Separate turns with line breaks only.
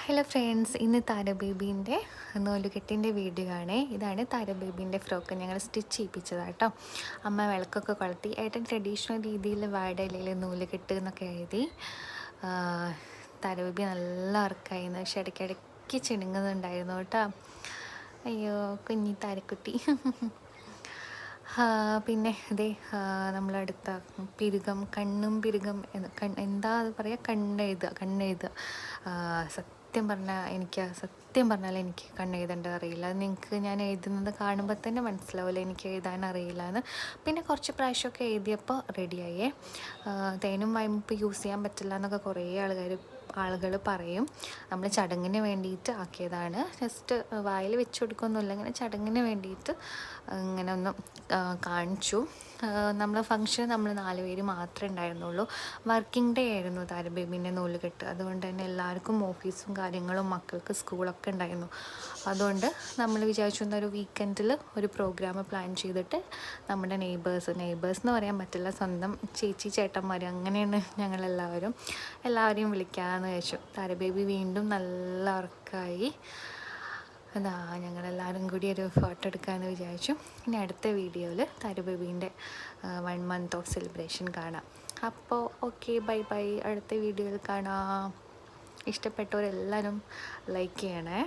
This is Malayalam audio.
ഹലോ ഫ്രണ്ട്സ്, ഇന്ന് താര ബേബീൻ്റെ നൂലുകെട്ടിൻ്റെ വീഡിയോ ആണ്. ഇതാണ് താര ബേബീൻ്റെ ഫ്രോക്ക് ഞങ്ങൾ സ്റ്റിച്ച് ചെയ്യിപ്പിച്ചതാണ് കേട്ടോ. അമ്മ വിളക്കൊക്കെ കൊളുത്തി, ഏട്ടൻ ട്രഡീഷണൽ രീതിയിൽ വാഴയിലയിൽ നൂലുകെട്ട് എന്നൊക്കെ എഴുതി. താര ബേബി നല്ല ഉറക്കമായിരുന്നു, പക്ഷെ ഇടയ്ക്കിടയ്ക്ക് ചിണുങ്ങുന്നുണ്ടായിരുന്നു കേട്ടോ. അയ്യോ കുഞ്ഞി താരക്കുട്ടി. പിന്നെ ഇതേ നമ്മളടുത്ത പിരുകം, കണ്ണും പിരുകം എന്താ അത് പറയുക, കണ്ണെഴുതുക. സത്യം പറഞ്ഞാൽ എനിക്ക് കണ്ണെഴുതേണ്ട അറിയില്ല. നിങ്ങൾക്ക് ഞാൻ എഴുതുന്നത് കാണുമ്പോൾ തന്നെ മനസ്സിലാവില്ല എനിക്ക് എഴുതാൻ അറിയില്ല എന്ന്. പിന്നെ കുറച്ച് പ്രാവശ്യമൊക്കെ എഴുതിയപ്പോൾ റെഡിയായേ. തേനും വയമ്പ് യൂസ് ചെയ്യാൻ പറ്റില്ല എന്നൊക്കെ കുറേ ആളുകൾ പറയും. നമ്മൾ ചടങ്ങിന് വേണ്ടിയിട്ട് ആക്കിയതാണ്. ജസ്റ്റ് വായിൽ വെച്ച് കൊടുക്കുകയൊന്നുമില്ല, ഇങ്ങനെ ചടങ്ങിന് വേണ്ടിയിട്ട് ഇങ്ങനെ ഒന്ന് കാണിച്ചു. നമ്മൾ ഫംഗ്ഷൻ നമ്മൾ 4 പേര് മാത്രമേ ഉണ്ടായിരുന്നുള്ളൂ. വർക്കിംഗ് ഡേ ആയിരുന്നു താര ബേബീൻ്റെ നൂലുകെട്ട്. അതുകൊണ്ട് തന്നെ എല്ലാവർക്കും ഓഫീസും കാര്യങ്ങളും മക്കൾക്ക് സ്കൂളൊക്കെ ഉണ്ടായിരുന്നു. അതുകൊണ്ട് നമ്മൾ വിചാരിച്ചു ഒരു വീക്കെൻഡിൽ ഒരു പ്രോഗ്രാം പ്ലാൻ ചെയ്തിട്ട് നമ്മുടെ നെയ്ബേഴ്സ് എന്ന് പറയാൻ പറ്റില്ല, സ്വന്തം ചേച്ചി ചേട്ടന്മാർ, അങ്ങനെയാണ് എല്ലാവരെയും വിളിക്കാമെന്ന് വെച്ചു. താര ബേബി വീണ്ടും നല്ല ഉറക്കമായി. അതാ ഞങ്ങളെല്ലാവരും കൂടി ഒരു ഫോട്ടോ എടുക്കാമെന്ന് വിചാരിച്ചു. ഇനി അടുത്ത വീഡിയോയിൽ താര ബേബീൻ്റെ 1 month ഓഫ് സെലിബ്രേഷൻ കാണാം. അപ്പോൾ ഓക്കെ, ബൈ. അടുത്ത വീഡിയോയിൽ കാണാം. ഇഷ്ടപ്പെട്ടവരെല്ലാവരും ലൈക്ക് ചെയ്യണേ.